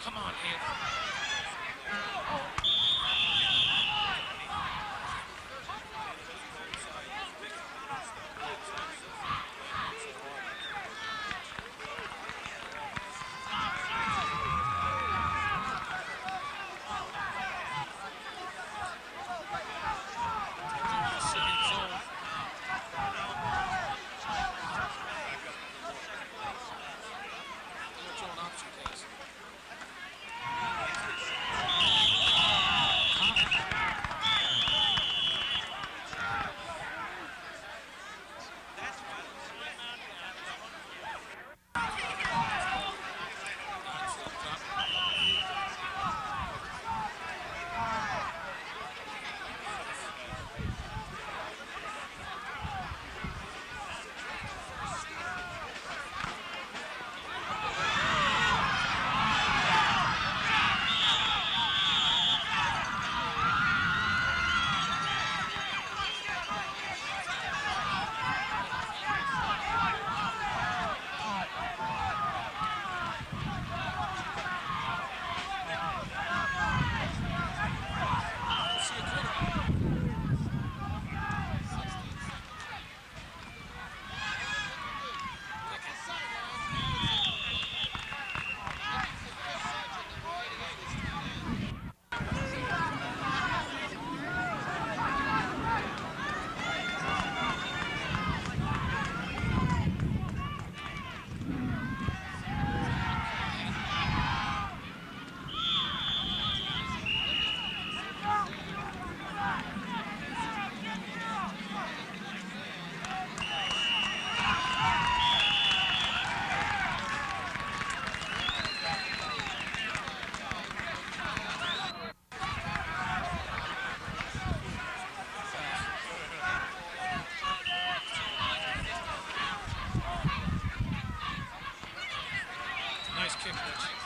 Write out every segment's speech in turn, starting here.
Come on, Anthony. Nice kick, Mitch.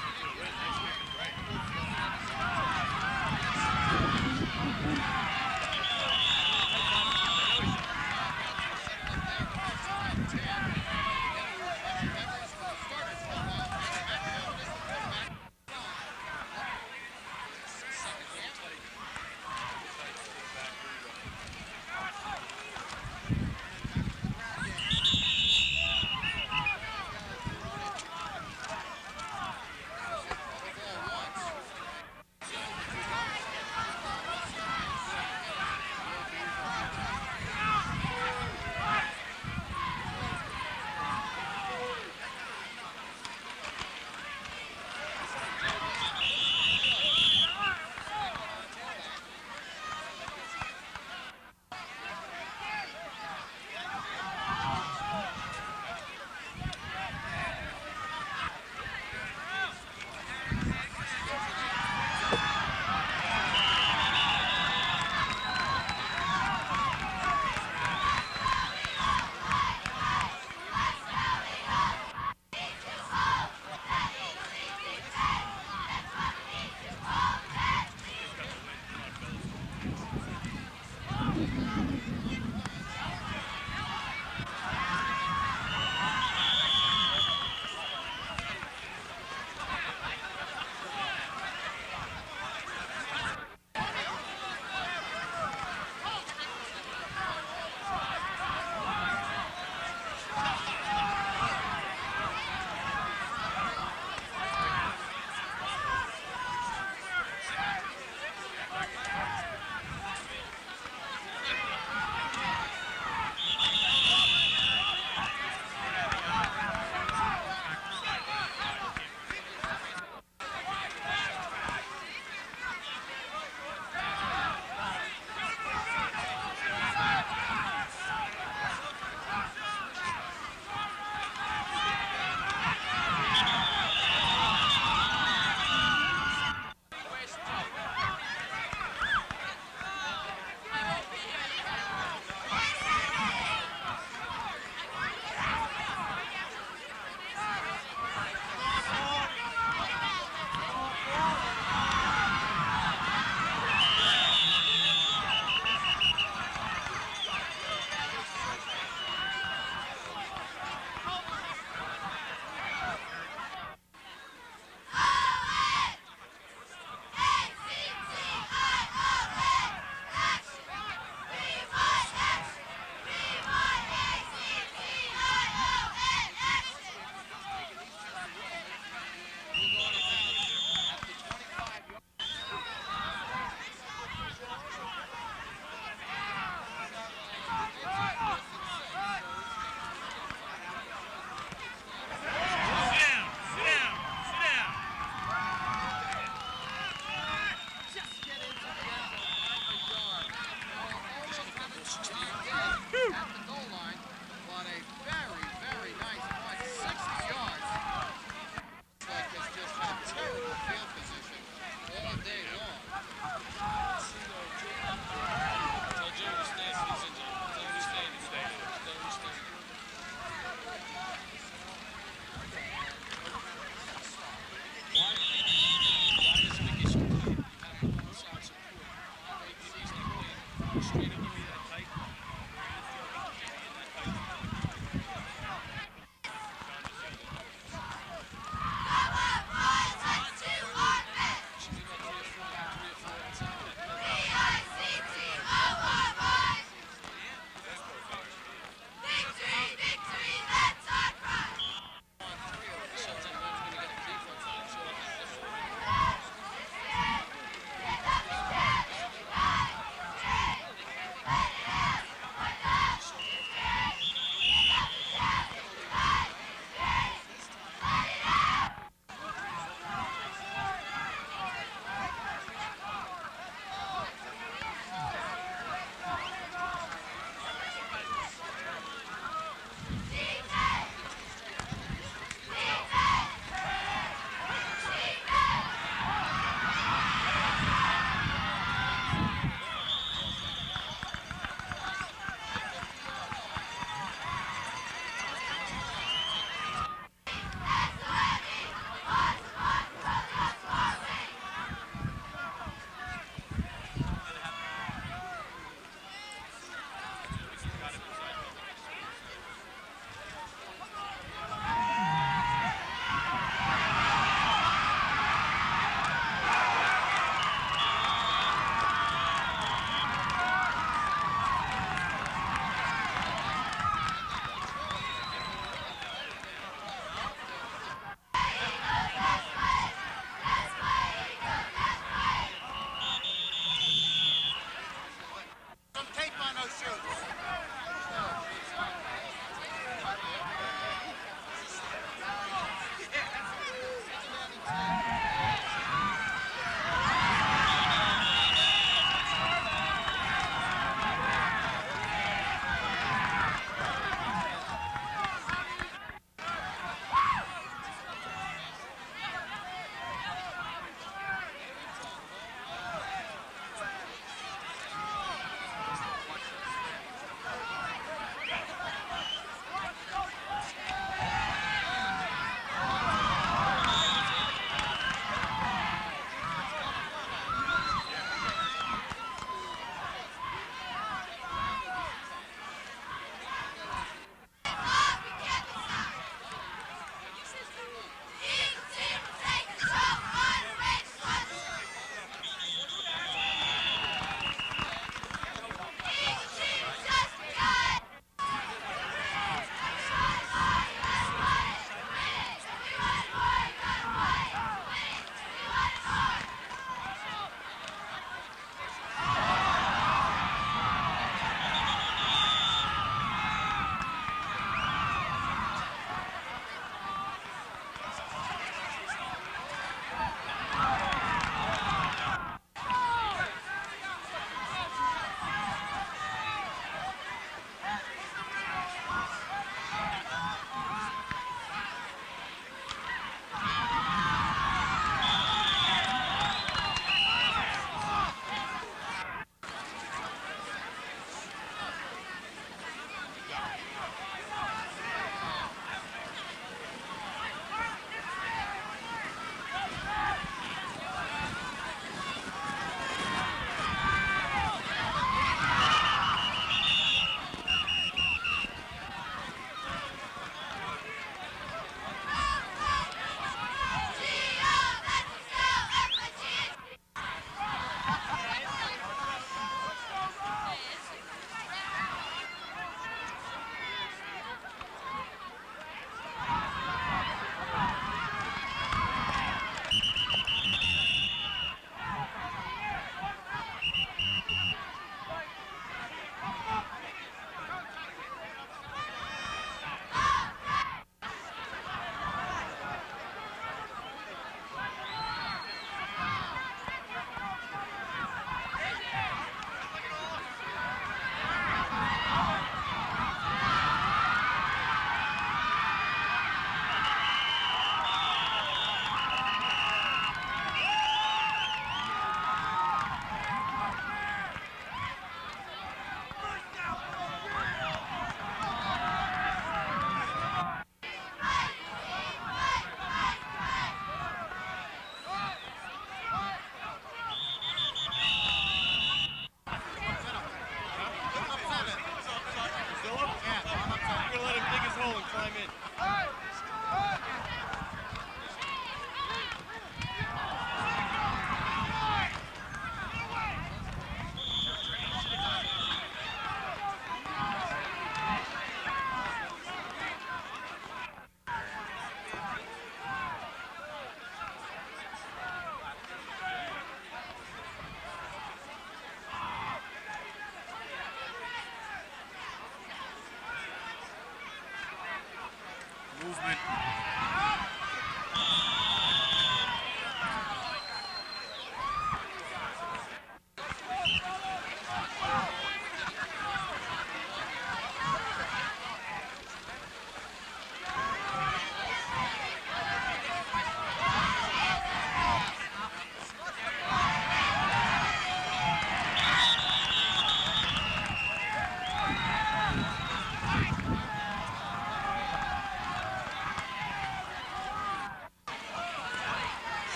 movement.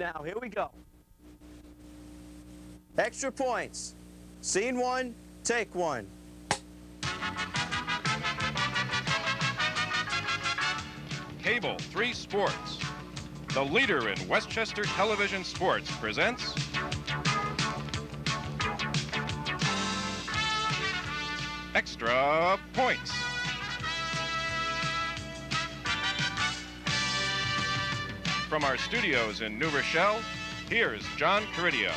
now. Here we go. Extra points. Scene one, take one. Cable 3 Sports, the leader in Westchester television sports, presents Extra Points. From our studios in New Rochelle, here's John Caridio.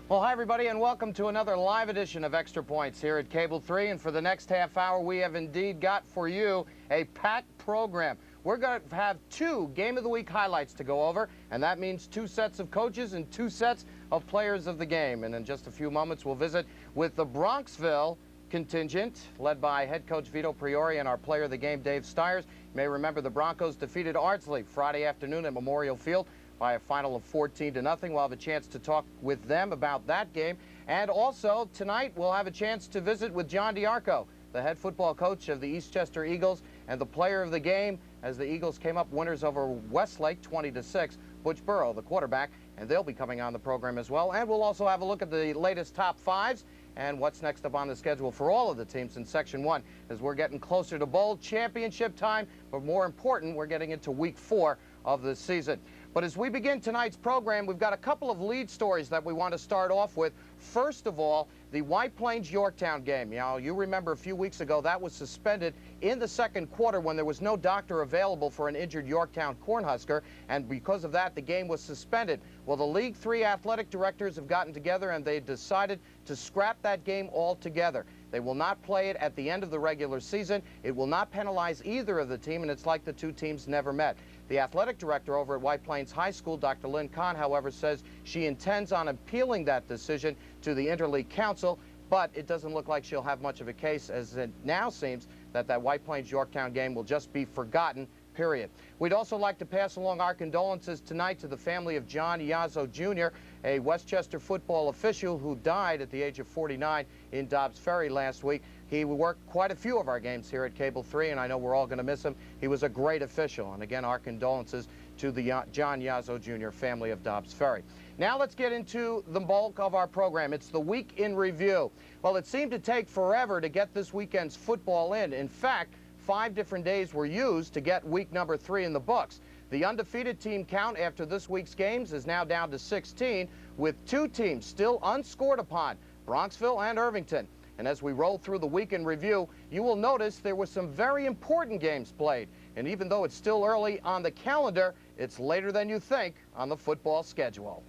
Well, hi, everybody, and welcome to another live edition of Extra Points here at Cable 3. And for the next half hour, we have indeed got for you a packed program. We're going to have 2 Game of the Week highlights to go over, and that means 2 sets of coaches and 2 sets of players of the game. And in just a few moments, we'll visit with the Bronxville contingent, led by head coach Vito Priori and our player of the game, Dave Stiers. You may remember the Broncos defeated Ardsley Friday afternoon at Memorial Field by a final of 14-0. We'll have a chance to talk with them about that game. And also, tonight, we'll have a chance to visit with John DiArco, the head football coach of the Eastchester Eagles and the player of the game as the Eagles came up winners over Westlake 20-6. Butch Burrow, the quarterback, and they'll be coming on the program as well. And we'll also have a look at the latest top 5s and what's next up on the schedule for all of the teams in Section 1 as we're getting closer to bowl championship time. But more important, we're getting into week 4 of the season. But as we begin tonight's program, we've got a couple of lead stories that we want to start off with. First of all, the White Plains-Yorktown game. You remember a few weeks ago that was suspended in the second quarter when there was no doctor available for an injured Yorktown Cornhusker, and because of that, the game was suspended. Well, the League 3 athletic directors have gotten together and they decided to scrap that game altogether. They will not play it at the end of the regular season. It will not penalize either of the team, and it's like the 2 teams never met. The athletic director over at White Plains High School, Dr. Lynn Kahn, however, says she intends on appealing that decision to the Interleague Council, but it doesn't look like she'll have much of a case, as it now seems that White Plains-Yorktown game will just be forgotten, period. We'd also like to pass along our condolences tonight to the family of John Yazzo Jr., a Westchester football official who died at the age of 49 in Dobbs Ferry last week. He worked quite a few of our games here at Cable 3, and I know we're all going to miss him. He was a great official, and again, our condolences to the John Yazzo Jr. family of Dobbs Ferry. Now let's get into the bulk of our program. It's the Week in Review. Well, it seemed to take forever to get this weekend's football in. In fact, 5 different days were used to get week number 3 in the books. The undefeated team count after this week's games is now down to 16, with 2 teams still unscored upon, Bronxville and Irvington. And as we roll through the Week in Review, you will notice there were some very important games played. And even though it's still early on the calendar, it's later than you think on the football schedule.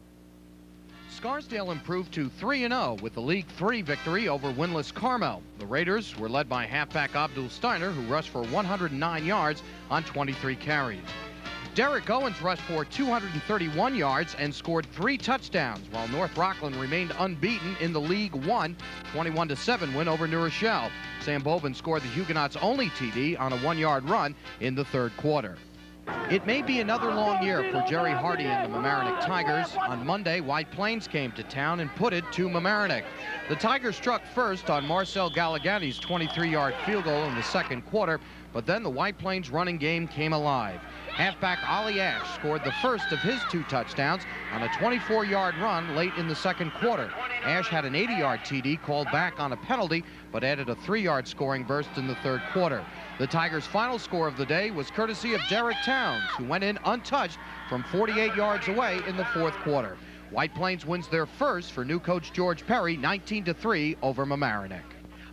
Scarsdale improved to 3-0 with the League 3 victory over winless Carmel. The Raiders were led by halfback Abdul Steiner, who rushed for 109 yards on 23 carries. Derek Owens rushed for 231 yards and scored 3 touchdowns, while North Rockland remained unbeaten in the League 1 21-7 win over New Rochelle. Sam Bobin scored the Huguenots' only TD on a 1-yard run in the third quarter. It may be another long year for Jerry Hardy and the Mamaroneck Tigers. On Monday, White Plains came to town and put it to Mamaroneck. The Tigers struck first on Marcel Galligani's 23-yard field goal in the second quarter, but then the White Plains running game came alive. Halfback Ollie Ash scored the first of his 2 touchdowns on a 24-yard run late in the second quarter. Ash had an 80-yard TD called back on a penalty, but added a 3-yard scoring burst in the third quarter. The Tigers' final score of the day was courtesy of Derek Towns, who went in untouched from 48 yards away in the fourth quarter. White Plains wins their first for new coach George Perry, 19-3 over Mamaroneck.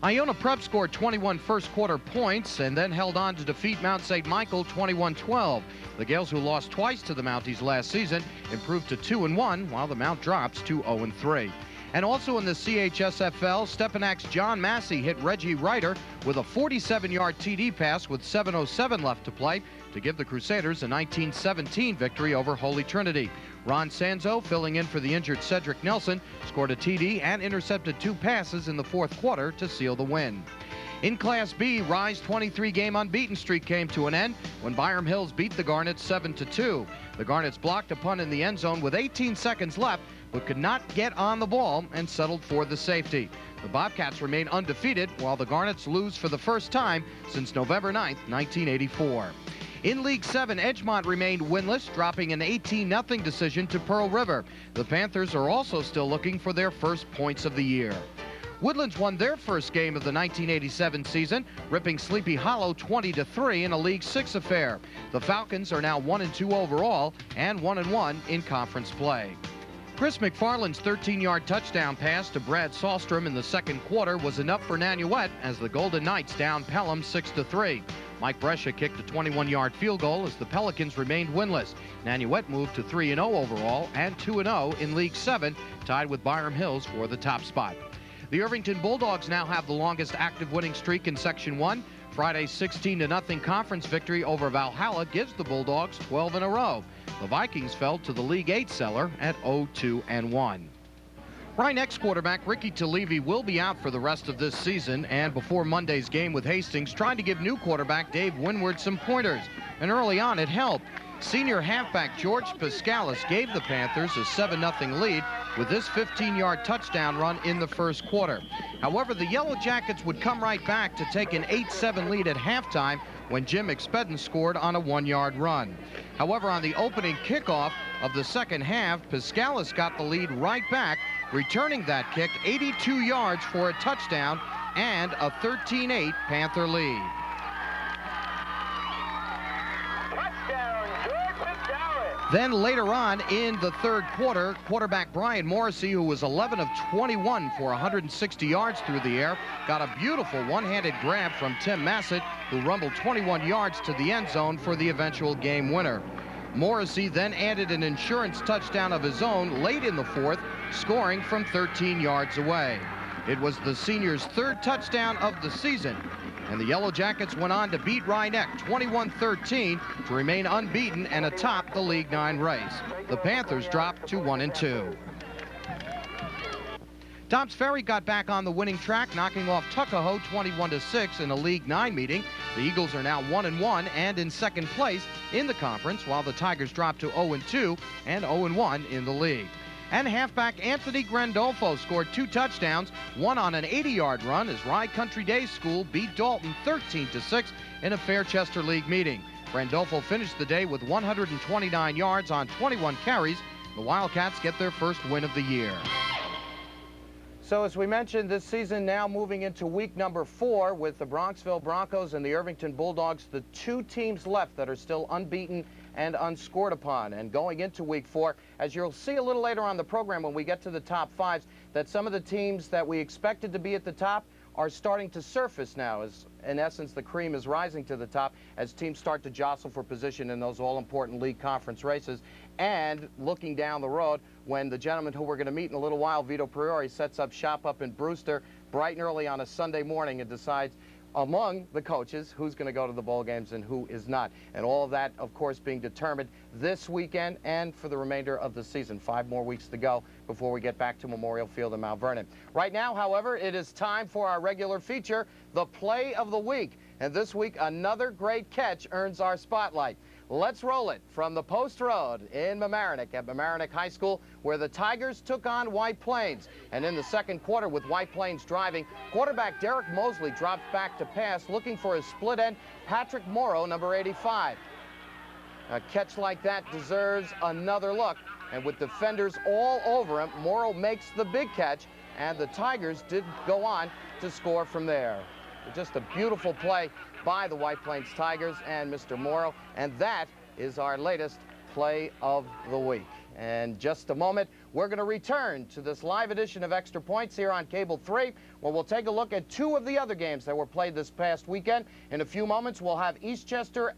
Iona Prep scored 21 first-quarter points and then held on to defeat Mount St. Michael 21-12. The Gales, who lost twice to the Mounties last season, improved to 2-1, while the Mount drops to 0-3. And also in the CHSFL, Stepanak's John Massey hit Reggie Ryder with a 47-yard TD pass with 7:07 left to play to give the Crusaders a 19-17 victory over Holy Trinity. Ron Sanzo, filling in for the injured Cedric Nelson, scored a TD and intercepted 2 passes in the fourth quarter to seal the win. In Class B, Rye's 23-game unbeaten streak came to an end when Byram Hills beat the Garnets 7-2. The Garnets blocked a punt in the end zone with 18 seconds left, but could not get on the ball and settled for the safety. The Bobcats remain undefeated, while the Garnets lose for the first time since November 9th, 1984. In League 7, Edgemont remained winless, dropping an 18-0 decision to Pearl River. The Panthers are also still looking for their first points of the year. Woodlands won their first game of the 1987 season, ripping Sleepy Hollow 20-3 in a League 6 affair. The Falcons are now 1-2 overall and 1-1 in conference play. Chris McFarland's 13-yard touchdown pass to Brad Sahlstrom in the second quarter was enough for Nanuet as the Golden Knights down Pelham 6-3. Mike Brescia kicked a 21-yard field goal as the Pelicans remained winless. Nanuet moved to 3-0 overall and 2-0 in League 7, tied with Byram Hills for the top spot. The Irvington Bulldogs now have the longest active winning streak in Section 1. Friday's 16-0 conference victory over Valhalla gives the Bulldogs 12 in a row. The Vikings fell to the League 8 cellar at 0-2-1. Rhine X quarterback Ricky Talevi will be out for the rest of this season, and before Monday's game with Hastings, trying to give new quarterback Dave Winward some pointers. And early on, it helped. Senior halfback George Piscalis gave the Panthers a 7-0 lead with this 15-yard touchdown run in the first quarter. However, the Yellow Jackets would come right back to take an 8-7 lead at halftime when Jim Expedden scored on a 1-yard run. However, on the opening kickoff of the second half, Piscalis got the lead right back, returning that kick 82 yards for a touchdown and a 13-8 Panther lead. Then later on in the third quarter, quarterback Brian Morrissey, who was 11 of 21 for 160 yards through the air, got a beautiful one-handed grab from Tim Massett, who rumbled 21 yards to the end zone for the eventual game winner. Morrissey then added an insurance touchdown of his own late in the fourth, scoring from 13 yards away. It was the senior's third touchdown of the season, and the Yellow Jackets went on to beat Rhinebeck 21-13 to remain unbeaten and atop the League 9 race. The Panthers dropped to 1-2. Dobbs Ferry got back on the winning track, knocking off Tuckahoe 21-6 in a League 9 meeting. The Eagles are now 1-1 and in second place in the conference, while the Tigers dropped to 0-2 and 0-1 in the league. And halfback Anthony Grandolfo scored 2 touchdowns, one on an 80-yard run as Rye Country Day School beat Dalton 13-6 in a Fairchester League meeting. Grandolfo finished the day with 129 yards on 21 carries. The Wildcats get their first win of the year. So as we mentioned, this season now moving into week number 4 with the Bronxville Broncos and the Irvington Bulldogs, the 2 teams left that are still unbeaten and unscored upon. And going into week 4, as you'll see a little later on the program when we get to the top 5s, that some of the teams that we expected to be at the top are starting to surface now, as in essence the cream is rising to the top as teams start to jostle for position in those all-important league conference races. And looking down the road, when the gentleman who we're going to meet in a little while, Vito Priori, sets up shop up in Brewster bright and early on a Sunday morning and decides among the coaches who's going to go to the bowl games and who is not. And all of that, of course, being determined this weekend and for the remainder of the season. 5 more weeks to go before we get back to Memorial Field in Mount Vernon. Right now, however, it is time for our regular feature, the Play of the Week. And this week, another great catch earns our spotlight. Let's roll it from the Post Road in Mamaroneck at Mamaroneck High School, where the Tigers took on White Plains. And in the second quarter, with White Plains driving, quarterback Derek Mosley dropped back to pass, looking for his split end, Patrick Morrow, number 85. A catch like that deserves another look. And with defenders all over him, Morrow makes the big catch, and the Tigers did go on to score from there. Just a beautiful play by the White Plains Tigers and Mr. Morrow, and that is our latest Play of the Week. And just a moment, we're going to return to this live edition of Extra Points here on Cable 3, where we'll take a look at 2 of the other games that were played this past weekend. In a few moments, we'll have Eastchester,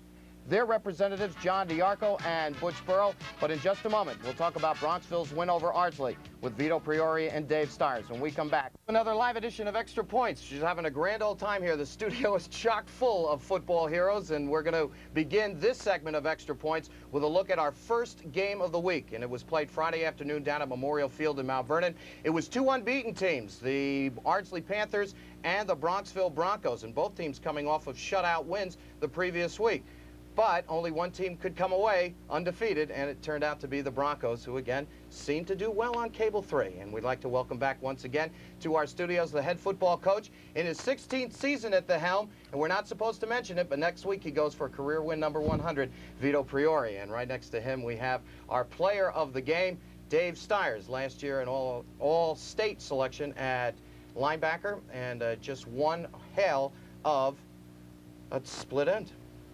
their representatives, John DiArco and Butch Burrow. But in just a moment, we'll talk about Bronxville's win over Ardsley with Vito Priori and Dave Stires when we come back. Another live edition of Extra Points. She's having a grand old time here. The studio is chock full of football heroes, and we're going to begin this segment of Extra Points with a look at our first game of the week. And it was played Friday afternoon down at Memorial Field in Mount Vernon. It was 2 unbeaten teams, the Ardsley Panthers and the Bronxville Broncos, and both teams coming off of shutout wins the previous week. But only one team could come away undefeated, and it turned out to be the Broncos, who again seem to do well on Cable 3. And we'd like to welcome back once again to our studios the head football coach in his 16th season at the helm. And we're not supposed to mention it, but next week he goes for career win number 100, Vito Priori. And right next to him we have our player of the game, Dave Stiers, last year an all-state selection at linebacker, and just one hell of a split end.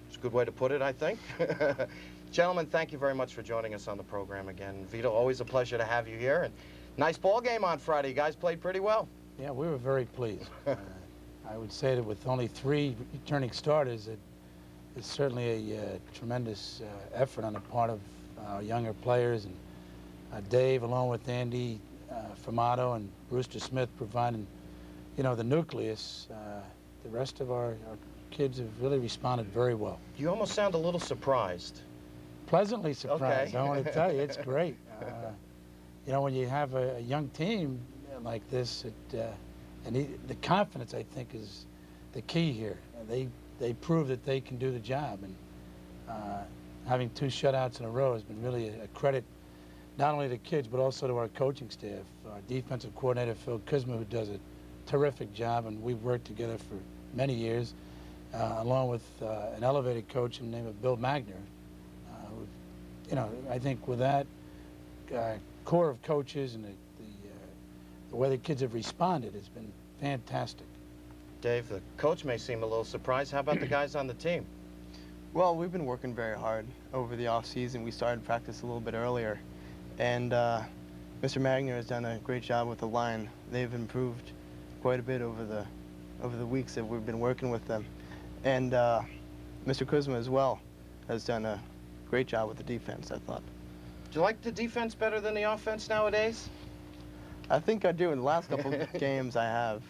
It's a good way to put it, I think. Gentlemen, thank you very much for joining us on the program again. Vito, always a pleasure to have you here. And nice ball game on Friday. You guys played pretty well. Yeah, we were very pleased. I would say that with only 3 returning starters, it's certainly a tremendous effort on the part of our younger players. And Dave, along with Andy Formato and Brewster Smith, providing, you know, the nucleus. The rest of our kids have really responded very well. You almost sound a little surprised. Pleasantly surprised. Okay. I want to tell you, it's great. You know, when you have a young team like this, the confidence, I think, is the key here. They prove that they can do the job, and having 2 shutouts in a row has been really a credit, not only to kids but also to our coaching staff. Our defensive coordinator, Phil Kuzma, who does a terrific job, and we've worked together for many years, along with an elevated coach in the name of Bill Magner. You know, I think with that core of coaches and the way the kids have responded, it's been fantastic. Dave, the coach may seem a little surprised. How about the guys on the team? Well, we've been working very hard over the off-season. We started practice a little bit earlier, and Mr. Magner has done a great job with the line. They've improved quite a bit over the weeks that we've been working with them, and Mr. Kuzma as well has done a great job with the defense, I thought. Do you like the defense better than the offense nowadays? I think I do. In the last couple games I have.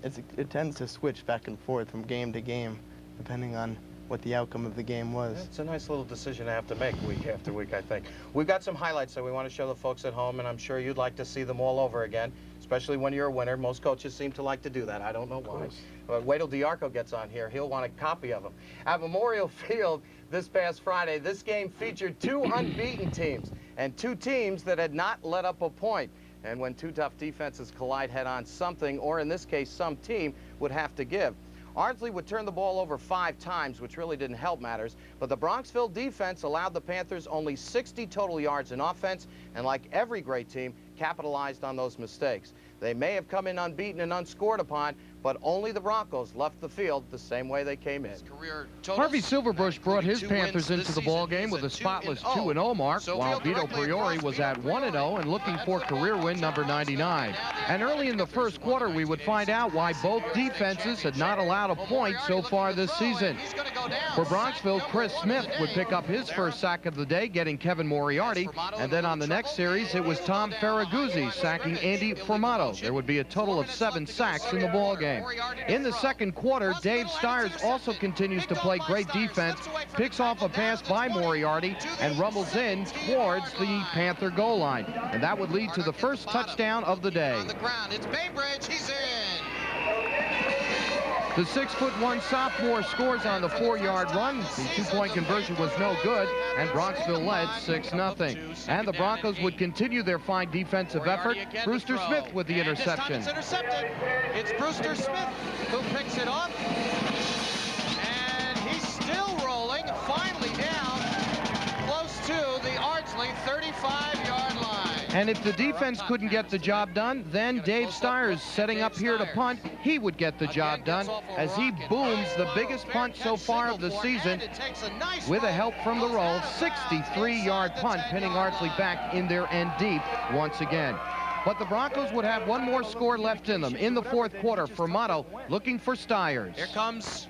It tends to switch back and forth from game to game, depending on what the outcome of the game was. It's a nice little decision to have to make week after week, I think. We've got some highlights that we want to show the folks at home, and I'm sure you'd like to see them all over again, especially when you're a winner. Most coaches seem to like to do that. I don't know why. But wait till DiArco gets on here. He'll want a copy of them. At Memorial Field this past Friday, this game featured 2 unbeaten teams and 2 teams that had not let up a point. And when 2 tough defenses collide head-on, something, or in this case, some team, would have to give. Ardsley would turn the ball over 5 times, which really didn't help matters, but the Bronxville defense allowed the Panthers only 60 total yards in offense, and like every great team, capitalized on those mistakes. They may have come in unbeaten and unscored upon, but only the Broncos left the field the same way they came in. Harvey Silverbush brought his Panthers into the ballgame with a spotless 2-0 mark, while Vito Priori was at 1-0 and looking for career win number 99. And early in the first quarter, we would find out why both defenses had not allowed a point so far this season. For Bronxville, Chris Smith would pick up his first sack of the day, getting Kevin Moriarty, and then on the next series, it was Tom Ferraguzzi sacking Andy Formato. There would be a total of 7 sacks in the ballgame. In the second quarter, Dave Stiers also continues to play great defense, picks off a pass by Moriarty, and rumbles in towards the Panther goal line. And that would lead to the first touchdown of the day. On the ground, it's Bainbridge, he's in. The 6'1" sophomore scores on the 4-yard run. The 2-point conversion was no good, and Bronxville led 6-0. And the Broncos would continue their fine defensive effort. Brewster Smith with the interception. This time it's intercepted. It's Brewster Smith who picks it up, and he's still rolling, finally down close to the Ardsley 35-yard line. And if the defense couldn't get the job done, then Dave Stiers, setting up here to punt, he would get the job done as he booms the biggest punt so far of the season with a help from the roll. 63-yard punt, pinning Ardsley back in their end deep once again. But the Broncos would have one more score left in them. In the fourth quarter, Formato looking for Stiers. Here comes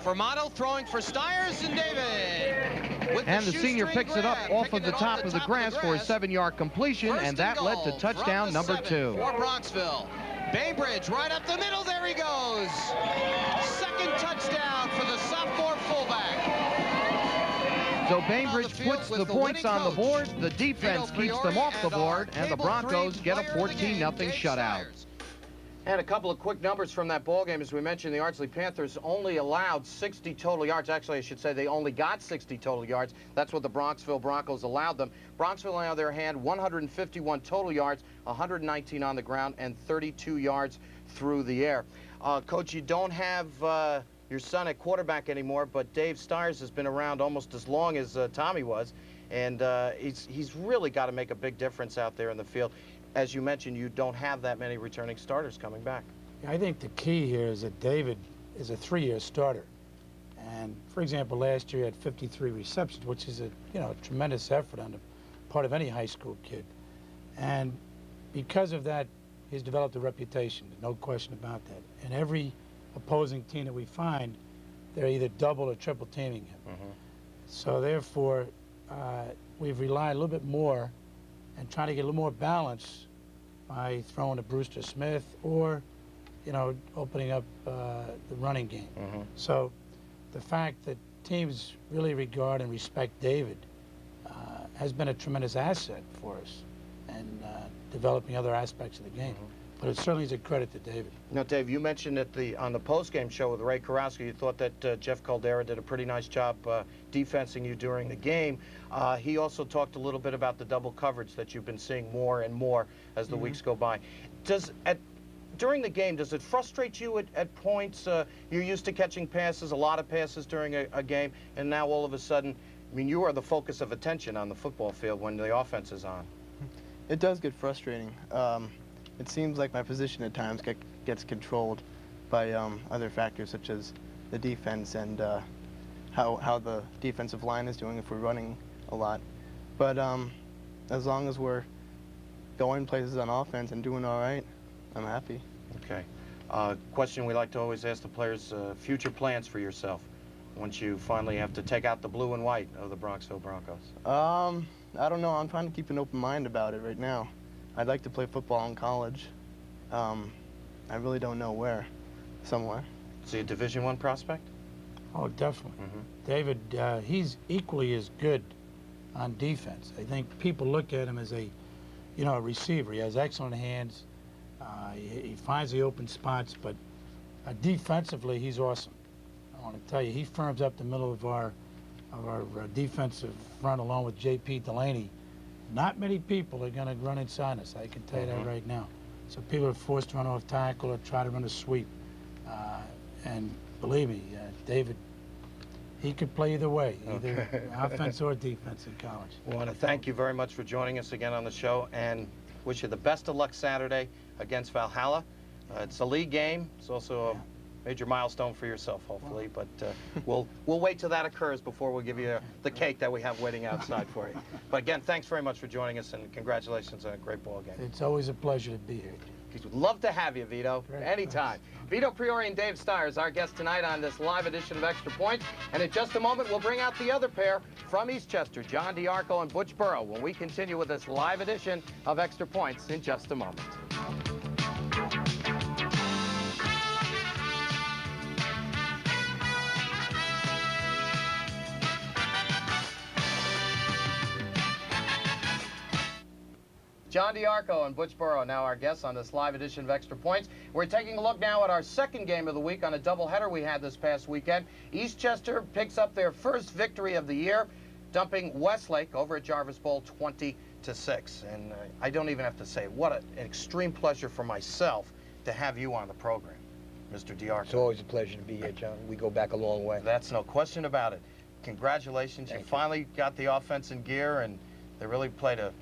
Formato throwing for Stiers, and David. And the senior picks it up off of the top of the grass for a 7-yard completion, and that led to touchdown number 2. For Bronxville. Bainbridge right up the middle, there he goes. Second touchdown for the sophomore fullback. So Bainbridge puts the points on the board, the defense keeps them off the board, and the Broncos get a 14-0 shutout. And a couple of quick numbers from that ball game. As we mentioned, the Ardsley Panthers only allowed 60 total yards. Actually, I should say they only got 60 total yards. That's what the Bronxville Broncos allowed them. Bronxville, on the other hand, 151 total yards, 119 on the ground, and 32 yards through the air. Coach, you don't have your son at quarterback anymore, but Dave Stiers has been around almost as long as Tommy was, and he's really got to make a big difference out there in the field. As you mentioned, you don't have that many returning starters coming back. I think the key here is that David is a 3-year starter. And, for example, last year he had 53 receptions, which is a tremendous effort on the part of any high school kid. And because of that, he's developed a reputation, no question about that. And every opposing team that we find, they're either double or triple teaming him. Mm-hmm. So therefore, we've relied a little bit more and trying to get a little more balance by throwing to Brewster Smith or, opening up the running game. Mm-hmm. So the fact that teams really regard and respect David has been a tremendous asset for us and developing other aspects of the game. Mm-hmm. But it certainly is a credit to David. Now, Dave, you mentioned on the post-game show with Ray Karowski, you thought that Jeff Caldera did a pretty nice job defensing you during the game. He also talked a little bit about the double coverage that you've been seeing more and more as the weeks go by. During the game, does it frustrate you at points? You're used to catching passes, a lot of passes during a game, and now all of a sudden, I mean, you are the focus of attention on the football field when the offense is on. It does get frustrating. It seems like my position at times gets controlled by other factors such as the defense and how the defensive line is doing if we're running a lot. But as long as we're going places on offense and doing all right, I'm happy. Okay. Question we like to always ask the players, future plans for yourself once you finally have to take out the blue and white of the Bronxville Broncos. I don't know. I'm trying to keep an open mind about it right now. I'd like to play football in college. I really don't know where. Somewhere. See a Division I prospect? Oh, definitely. Mm-hmm. David, he's equally as good on defense. I think people look at him as a receiver. He has excellent hands. He finds the open spots, but defensively, he's awesome. I want to tell you, he firms up the middle of our defensive front along with J.P. Delaney. Not many people are going to run inside us. I can tell you that right now. So people are forced to run off tackle or try to run a sweep. And believe me, David, he could play either way, either offense or defense in college. We want to thank you very much for joining us again on the show and wish you the best of luck Saturday against Valhalla. It's a league game. It's also a major milestone for yourself, hopefully. But we'll wait till that occurs before we'll give you the cake that we have waiting outside for you. But again, thanks very much for joining us, and congratulations on a great ball game. It's always a pleasure to be here. We'd love to have you, Vito, anytime. Vito Priori and Dave Stiers, our guests tonight on this live edition of Extra Points. And in just a moment, we'll bring out the other pair from Eastchester, John DiArco and Butch Burrow, when we continue with this live edition of Extra Points in just a moment. John DiArco and Butch Burrow, now our guests on this live edition of Extra Points. We're taking a look now at our second game of the week on a doubleheader we had this past weekend. Eastchester picks up their first victory of the year, dumping Westlake over at Jarvis Bowl 20-6. And I don't even have to say, what an extreme pleasure for myself to have you on the program, Mr. DiArco. It's always a pleasure to be here, John. We go back a long way. That's no question about it. Congratulations. You finally got the offense in gear, and they really played a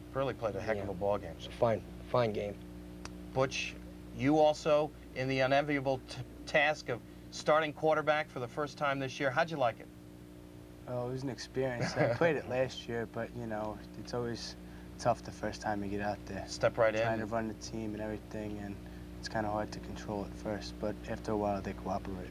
heck of a ball game. It's a fine game. Butch, you also in the unenviable task of starting quarterback for the first time this year. How'd you like it? Oh, it was an experience. I played it last year, but it's always tough the first time you get out there. Step right in. Trying to run the team and everything, and it's kind of hard to control at first, but after a while they cooperate.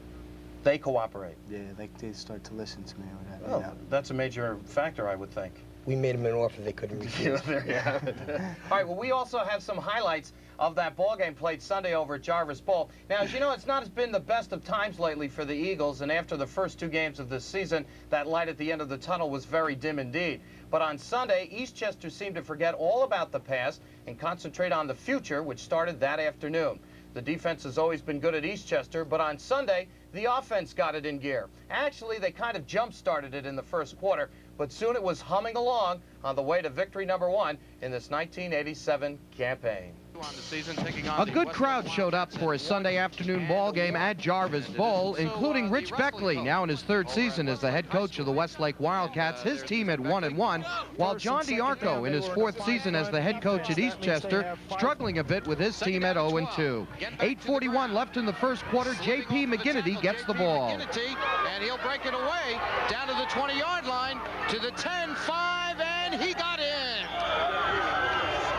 They cooperate? Yeah, like they start to listen to me or whatever. Oh, that's a major factor, I would think. We made them an offer they couldn't refuse. There you have it. All right, well, we also have some highlights of that ball game played Sunday over at Jarvis Bowl. Now, as you know, it's not been the best of times lately for the Eagles, and after the first two games of this season, that light at the end of the tunnel was very dim indeed. But on Sunday, Eastchester seemed to forget all about the past and concentrate on the future, which started that afternoon. The defense has always been good at Eastchester, but on Sunday, the offense got it in gear. Actually, they kind of jump-started it in the first quarter, but soon it was humming along on the way to victory number 1 in this 1987 campaign. A good crowd showed up for a Sunday afternoon ball game at Jarvis Bowl, including Rich Beckley, now in his 3rd season as the head coach of the Westlake Wildcats, his team at 1-1, while John DiArco in his 4th season as the head coach at Eastchester, struggling a bit with his team at 0-2. 8:41 left in the first quarter. J.P. McGinnity gets the ball. And he'll break it away down to the 20-yard line, to the 10-5, and he got in.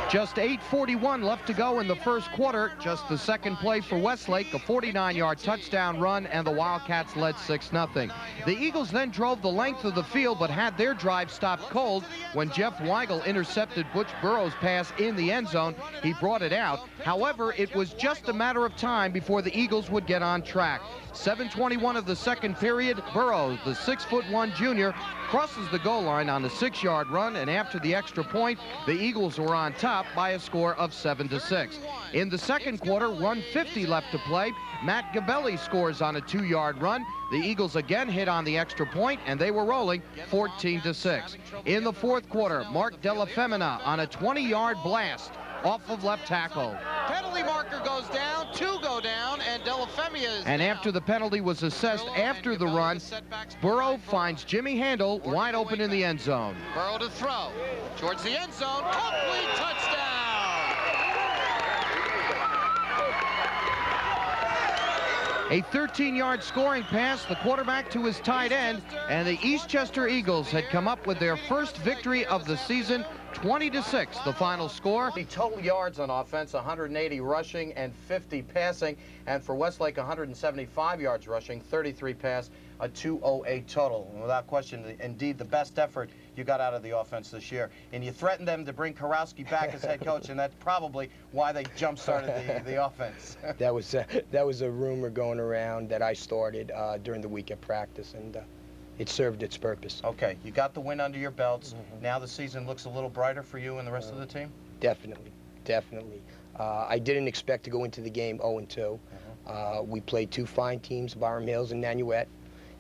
Just 8:41 left to go in the first quarter. Just the second play for Westlake, a 49-yard touchdown run, and the Wildcats led 6-0. The Eagles then drove the length of the field, but had their drive stopped cold when Jeff Weigel intercepted Butch Burrows' pass in the end zone. He brought it out. However, it was just a matter of time before the Eagles would get on track. 7:21 of the second period, Burrows, the 6'1" junior, crosses the goal line on a 6-yard run, and after the extra point, the Eagles were on top by a score of 7-6. In the second quarter, 1:50 left to play. Matt Gabelli scores on a 2-yard run. The Eagles again hit on the extra point, and they were rolling 14-6. In the fourth quarter, Mark Della Femina on a 20-yard blast off of left tackle. Penalty marker goes down, 2 go down, and Della Femina is And down. after the penalty was assessed after the run, Burrow finds Jimmy Handel wide open in the end zone. Burrow to throw towards the end zone. Complete touchdown. A 13-yard scoring pass, the quarterback to his tight end, and the Eastchester Eagles had come up with their first victory of the season, 20-6, the final score. The total yards on offense, 180 rushing and 50 passing, and for Westlake, 175 yards rushing, 33 pass, a 208 total. And without question, indeed, the best effort you got out of the offense this year. And you threatened them to bring Karowski back as head coach, and that's probably why they jump-started the offense. That was a rumor going around that I started during the week of practice, and it served its purpose. Okay, you got the win under your belts. Now the season looks a little brighter for you and the rest of the team? Definitely, definitely. I didn't expect to go into the game 0-2. We played 2 fine teams, Byram Hills and Nanuet.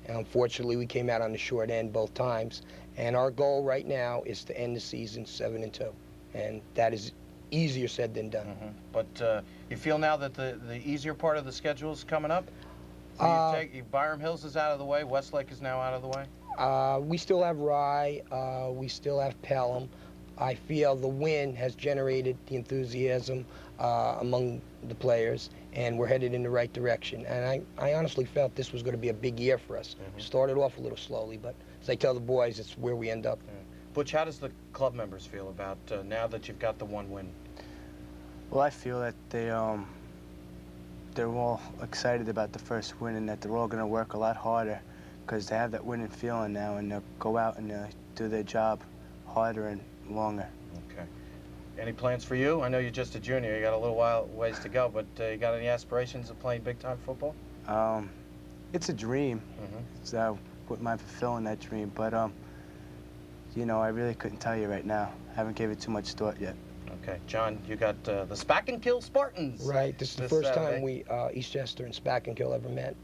And unfortunately, we came out on the short end both times. And our goal right now is to end the season 7-2. And that is easier said than done. But you feel now that the easier part of the schedule is coming up? Byram Hills is out of the way. Westlake is now out of the way? We still have Rye. We still have Pelham. I feel the win has generated the enthusiasm among the players, and we're headed in the right direction. And I honestly felt this was going to be a big year for us. Started off a little slowly, but as I tell the boys, it's where we end up. Butch, how does the club members feel about now that you've got the 1 win? Well, I feel that they're all excited about the first win, and that they're all going to work a lot harder because they have that winning feeling now, and they'll go out and do their job harder and longer. Okay. Any plans for you? I know you're just a junior. You got a little ways to go, but you got any aspirations of playing big-time football? It's a dream, so I wouldn't mind fulfilling that dream, but you know, I really couldn't tell you right now. Haven't gave it too much thought yet. Okay, John, you got the Spack and Kill Spartans. Right, this is the first time we, Eastchester and Spack and Kill ever met,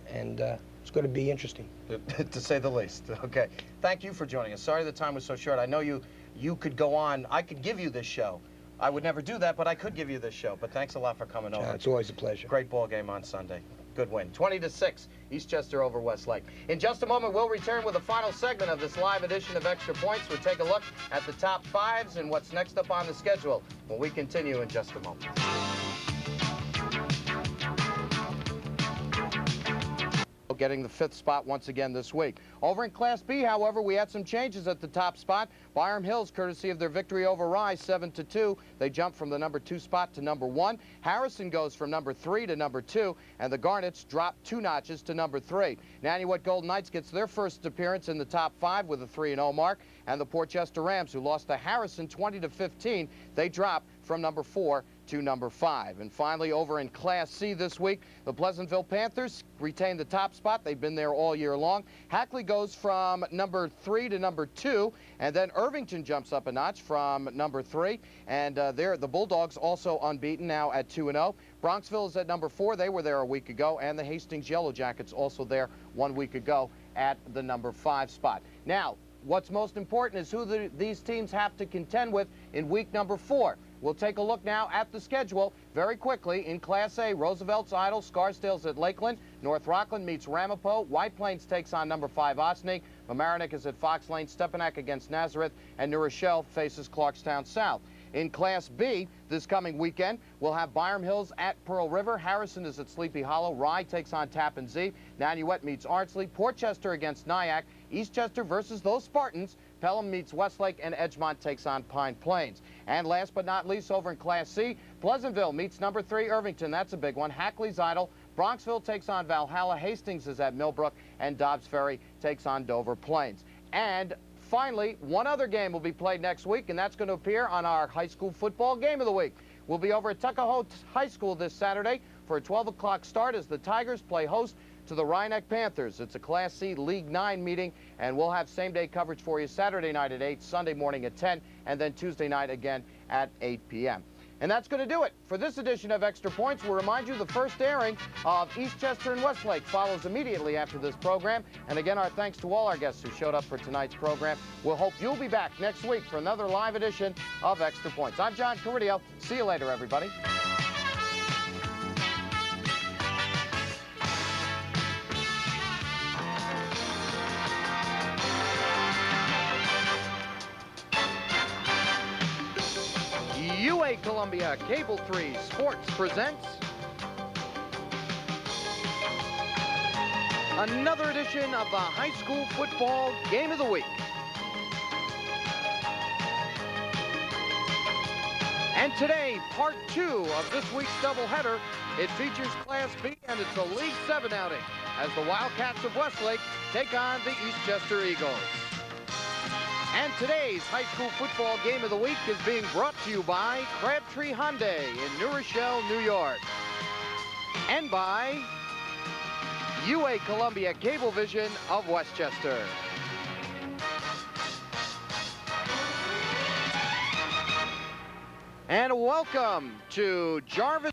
and it's going to be interesting. To say the least. Okay, thank you for joining us. Sorry the time was so short. I know you could go on. I could give you this show. I would never do that, but I could give you this show. But thanks a lot for coming over. It's always a pleasure. Great ball game on Sunday. Good win. 20-6, Eastchester over Westlake. In just a moment, we'll return with the final segment of this live edition of Extra Points. We'll take a look at the top 5s and what's next up on the schedule when we continue in just a moment. Getting the 5th spot once again this week. Over in Class B, however, we had some changes at the top spot. Byram Hills, courtesy of their victory over Rye, 7-2. They jumped from the number 2 spot to number 1. Harrison goes from number 3 to number 2, and the Garnets drop 2 notches to number 3. Nanuet Golden Knights gets their first appearance in the top 5 with a 3-0 mark, and the Portchester Rams, who lost to Harrison 20-15, they drop from number 4 to number 5. And finally, over in Class C this week, the Pleasantville Panthers retain the top spot. They've been there all year long. Hackley goes from number 3 to number 2, and then Irvington jumps up a notch from number 3. And the Bulldogs also unbeaten now at 2-0. Bronxville is at number 4. They were there a week ago. And the Hastings Yellow Jackets also there 1 week ago at the number 5 spot. Now, what's most important is who these teams have to contend with in week number 4. We'll take a look now at the schedule very quickly. In Class A, Roosevelt's Idle, Scarsdale's at Lakeland, North Rockland meets Ramapo, White Plains takes on number 5 Osney, Mamaroneck is at Fox Lane, Stepanak against Nazareth, and New Rochelle faces Clarkstown South. In Class B, this coming weekend, we'll have Byram Hills at Pearl River, Harrison is at Sleepy Hollow, Rye takes on Tappan Zee, Nanuet meets Ardsley, Portchester against Nyack, Eastchester versus those Spartans, Pelham meets Westlake, and Edgemont takes on Pine Plains. And last but not least, over in Class C, Pleasantville meets number 3 Irvington. That's a big one. Hackley's Idle. Bronxville takes on Valhalla. Hastings is at Millbrook, and Dobbs Ferry takes on Dover Plains. And finally, one other game will be played next week, and that's going to appear on our high school football game of the week. We'll be over at Tuckahoe High School this Saturday for a 12 o'clock start as the Tigers play host to the Rhinebeck Panthers. It's a Class C League 9 meeting, and we'll have same-day coverage for you Saturday night at 8, Sunday morning at 10, and then Tuesday night again at 8 p.m. And that's going to do it for this edition of Extra Points. We'll remind you the first airing of Eastchester and Westlake follows immediately after this program. And again, our thanks to all our guests who showed up for tonight's program. We'll hope you'll be back next week for another live edition of Extra Points. I'm John Carrillo. See you later, everybody. UA Columbia Cable 3 Sports presents another edition of the High School Football Game of the Week. And today, part 2 of this week's doubleheader. It features Class B, and it's a League 7 outing as the Wildcats of Westlake take on the Eastchester Eagles. And today's high school football game of the week is being brought to you by Crabtree Hyundai in New Rochelle, New York. And by UA Columbia Cablevision of Westchester. And welcome to Jarvis.